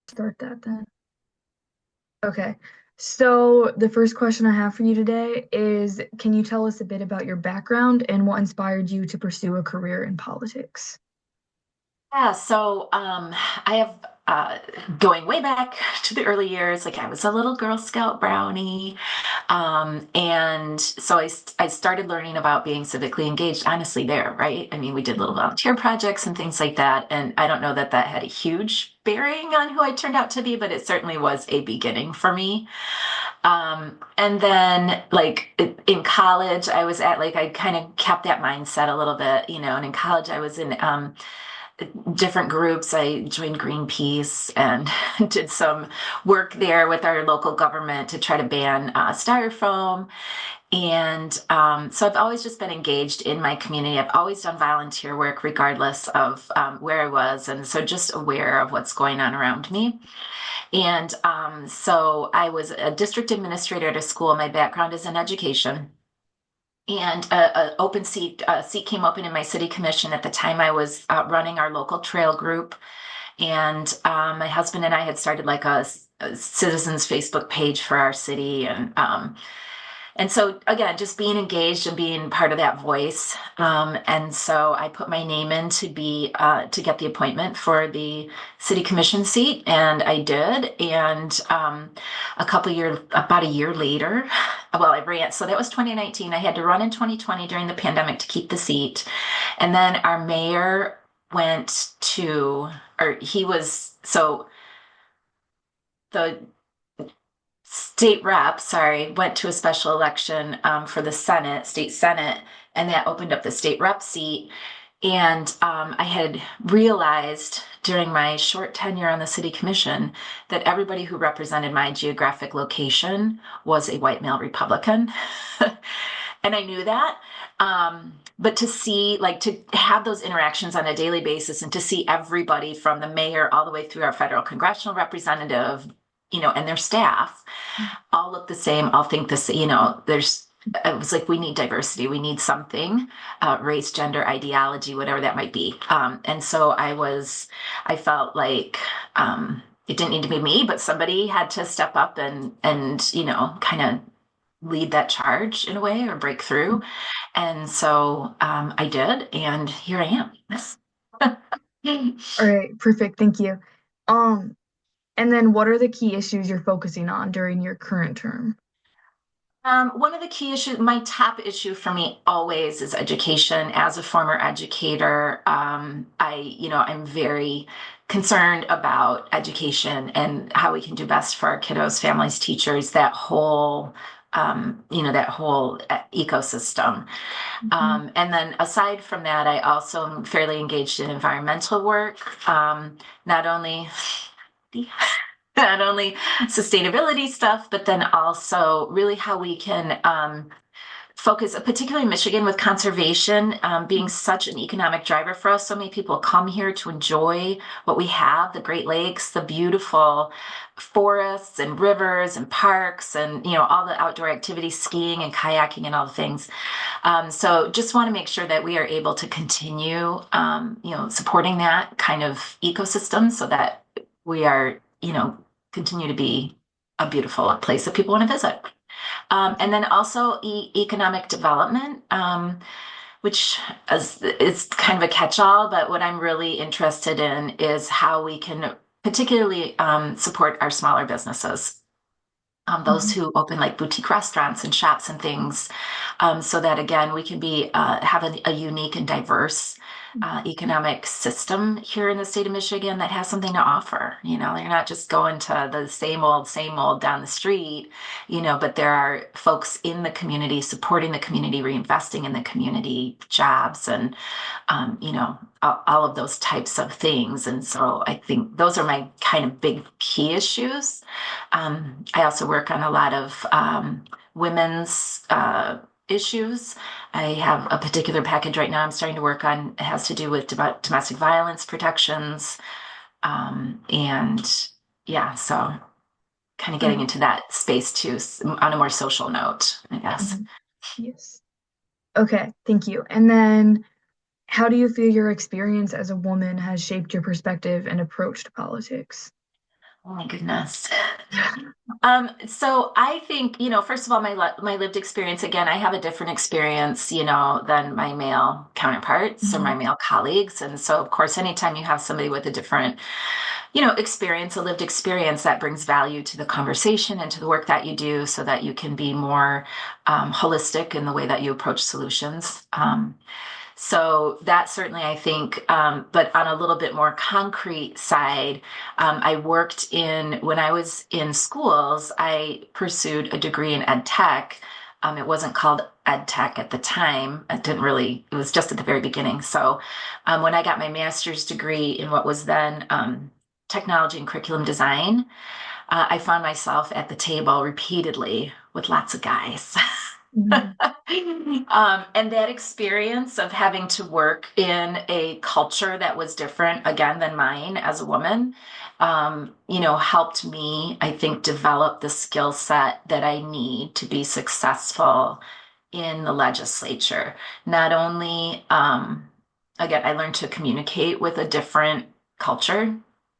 Start that then. Okay. So the first question I have for you today is, can you tell us a bit about your background and what inspired you to pursue a career in politics? Yeah, so I have going way back to the early years, like I was a little Girl Scout brownie. And so I started learning about being civically engaged, honestly, there, right? I mean, we did little Mhm. volunteer projects and things like that. And I don't know that that had a huge bearing on who I turned out to be, but it certainly was a beginning for me. And then, like in college, I was at like, I kind of kept that mindset a little bit, and in college, I was in different groups. I joined Greenpeace and did some work there with our local government to try to ban styrofoam. And so I've always just been engaged in my community. I've always done volunteer work, regardless of where I was. And so just aware of what's going on around me. And so I was a district administrator at a school. My background is in education. And a seat came open in my city commission. At the time, I was running our local trail group, and my husband and I had started like a citizens Facebook page for our city, and so again, just being engaged and being part of that voice. And so I put my name in to get the appointment for the city commission seat, and I did. And about a year later, well, I ran. So that was 2019. I had to run in 2020 during the pandemic to keep the seat, and then our mayor went to, or he was so the state rep, sorry, went to a special election for the Senate, state Senate, and that opened up the state rep seat. And I had realized during my short tenure on the city commission that everybody who represented my geographic location was a white male Republican. And I knew that. But to see, like, to have those interactions on a daily basis and to see everybody from the mayor all the way through our federal congressional representative, and their staff all look the same, all think the same, it was like, we need diversity, we need something, race, gender, ideology, whatever that might be. And so I felt like it didn't need to be me, but somebody had to step up and kind of lead that charge in a way or break through. And so I did, and here I am. All right, perfect. Thank you. Um, and then what are the key issues you're focusing on during your current term? One of the key issues, my top issue for me always is education. As a former educator, I'm very concerned about education and how we can do best for our kiddos, families, teachers, that whole ecosystem. Mhm. And then aside from that, I also am fairly engaged in environmental work, not only not only sustainability stuff, but then also really how we can focus, particularly in Michigan with conservation being such an economic driver for us. So many people come here to enjoy what we have, the Great Lakes, the beautiful forests and rivers and parks and, all the outdoor activities, skiing and kayaking and all the things. So just want to make sure that we are able to continue, supporting that kind of ecosystem so that we are, continue to be a beautiful place that people want to visit. And then also economic development, which is kind of a catch-all, but what I'm really interested in is how we can particularly support our smaller businesses, those Mhm. who open like boutique restaurants and shops and things, so that again we can have a unique and diverse economic system here in the state of Michigan that has something to offer. You're not just going to the same old down the street, but there are folks in the community supporting the community, reinvesting in the community, jobs, and all of those types of things. And so I think those are my kind of big key issues. I also work on a lot of women's issues. I have a particular package right now I'm starting to work on. It has to do with domestic violence protections. And yeah, so kind of All getting right. into that space too, on a more social note, I guess. Mhm. Yes. Okay, thank you. And then how do you feel your experience as a woman has shaped your perspective and approach to politics? Oh my goodness. So I think, first of all, my lived experience, again, I have a different experience, than my male counterparts or my Mhm. male colleagues. And so, of course, anytime you have somebody with a different, experience, a lived experience, that brings value to the conversation and to the work that you do so that you can be more holistic in the way that you approach solutions. So that certainly, I think, but on a little bit more concrete side, I worked when I was in schools, I pursued a degree in ed tech. It wasn't called ed tech at the time. It was just at the very beginning. So when I got my master's degree in what was then technology and curriculum design, I found myself at the table repeatedly with lots of guys. Mhm. And that experience of having to work in a culture that was different, again, than mine as a woman, helped me, I think, develop the skill set that I need to be successful in the legislature. Not only, again, I learned to communicate with a different culture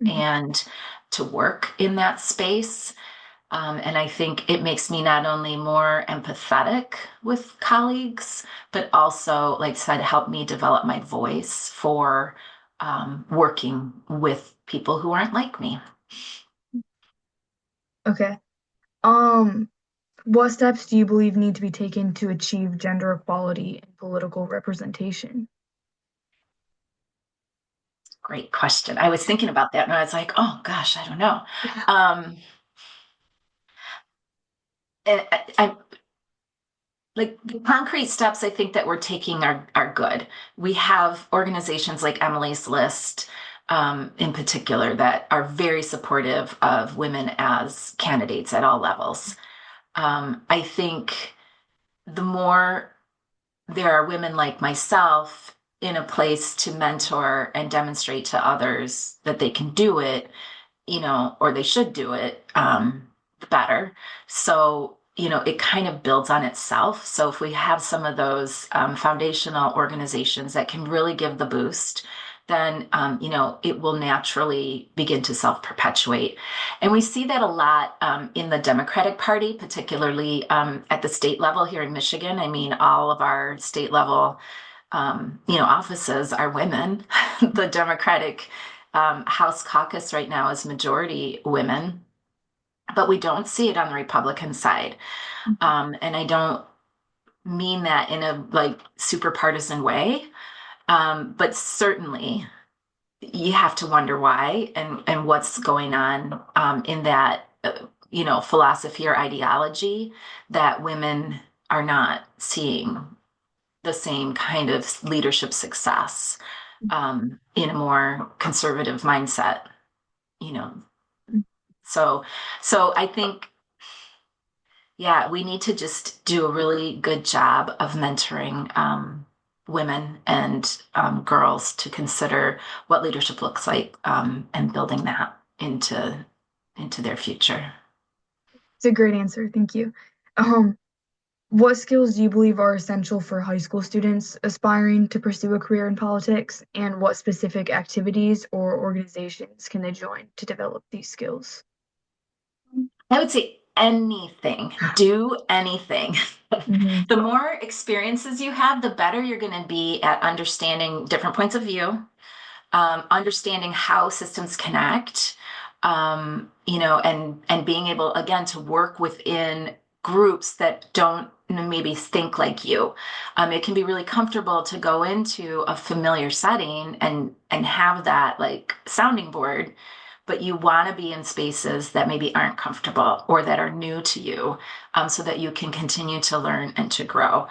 Mhm. and to work in that space. And I think it makes me not only more empathetic with colleagues, but also, like I said, help me develop my voice for working with people who aren't like me. Okay. Um, what steps do you believe need to be taken to achieve gender equality in political representation? Great question. I was thinking about that and I was like, oh gosh, I don't know. Um, I like the concrete steps I think that we're taking are good. We have organizations like Emily's List, in particular, that are very supportive of women as candidates at all levels. I think the more there are women like myself in a place to mentor and demonstrate to others that they can do it, or they should do it, the better. So, it kind of builds on itself. So if we have some of those foundational organizations that can really give the boost, then, it will naturally begin to self-perpetuate. And we see that a lot in the Democratic Party, particularly at the state level here in Michigan. I mean, all of our state level offices are women. The Democratic House caucus right now is majority women, but we don't see it on the Republican side. And I don't mean that in a like super partisan way, but certainly you have to wonder why and what's going on in that philosophy or ideology that women are not seeing the same kind of leadership success in a more conservative mindset, you know. So, so I think, yeah, we need to just do a really good job of mentoring women and girls to consider what leadership looks like and building that into their future. It's a great answer. Thank you. Um, what skills do you believe are essential for high school students aspiring to pursue a career in politics, and what specific activities or organizations can they join to develop these skills? I would say anything, do anything. Hmm. The more experiences you have, the better you're going to be at understanding different points of view, understanding how systems connect, and being able again to work within groups that don't maybe think like you. It can be really comfortable to go into a familiar setting and have that like sounding board, but you want to be in spaces that maybe aren't comfortable or that are new to you, so that you can continue to learn and to grow.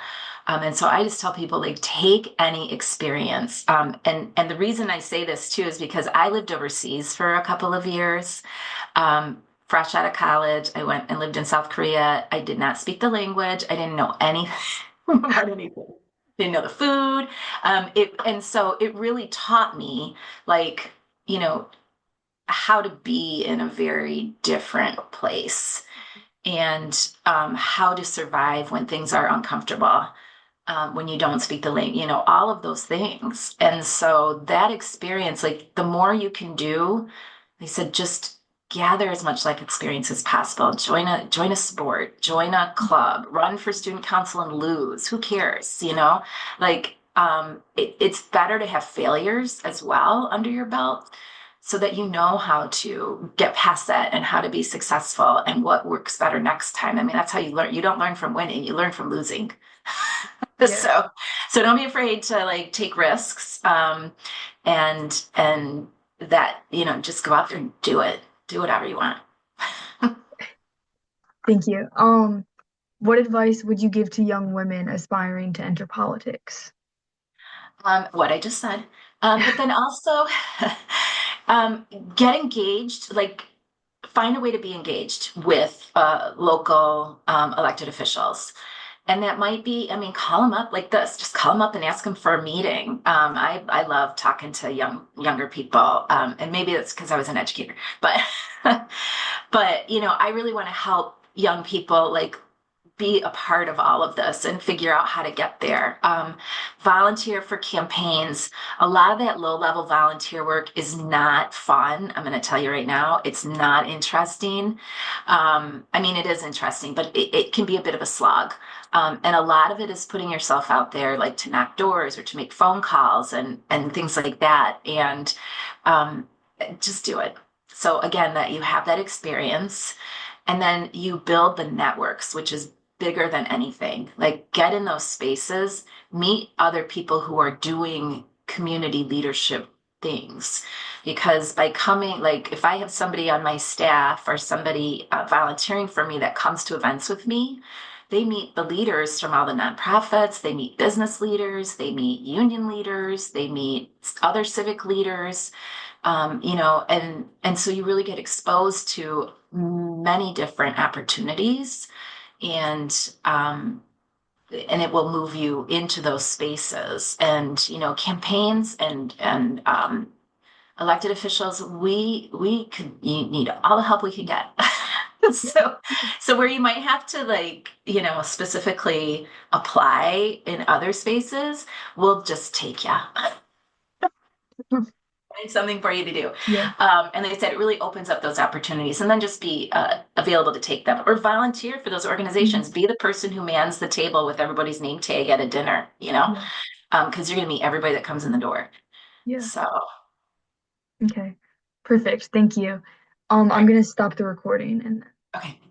And so I just tell people like take any experience. And the reason I say this too is because I lived overseas for a couple of years. Fresh out of college, I went and lived in South Korea. I did not speak the language. I didn't know anything about anything. Didn't know the food. And so it really taught me like, you know, how to be in a very different place and how to survive when things are uncomfortable, when you don't speak the language, all of those things. And so that experience, like the more you can do, they said, just gather as much life experience as possible. Join a sport, join a club, run for student council and lose. Who cares? Like it's better to have failures as well under your belt so that you know how to get past that and how to be successful and what works better next time. I mean, that's how you learn. You don't learn from winning, you learn from losing. Yeah. So don't be afraid to like take risks, and that, just go out there and do it. Do whatever you want. Thank you. What advice would you give to young women aspiring to enter politics? What I just said. But then also um, get engaged, like find a way to be engaged with local elected officials. And that might be, I mean, call them up like this. Just call them up and ask them for a meeting. I love talking to younger people, and maybe that's because I was an educator, but but I really want to help young people like be a part of all of this and figure out how to get there. Volunteer for campaigns. A lot of that low level volunteer work is not fun. I'm going to tell you right now, it's not interesting. I mean, it is interesting, but it can be a bit of a slog. And a lot of it is putting yourself out there, like to knock doors or to make phone calls and things like that. And um, just do it. So again, that you have that experience and then you build the networks, which is bigger than anything. Like get in those spaces, meet other people who are doing community leadership things. Because by coming, like if I have somebody on my staff or somebody volunteering for me that comes to events with me, they meet the leaders from all the nonprofits, they meet business leaders, they meet union leaders, they meet other civic leaders, and so you really get exposed to many different opportunities and and it will move you into those spaces and campaigns and elected officials we could you need all the help we can get. so so where you might have to like specifically apply in other spaces, we'll just take you. Find something for you to do. Yeah. And they said it really opens up those opportunities and then just be available to take them or volunteer for those Mhm. organizations. Be the person who mans the table with everybody's name tag at a dinner, Yeah. because you're going to meet everybody that comes in the door. Yeah. So, all Okay. Perfect. Thank you. I'm right. gonna stop the recording and Okay.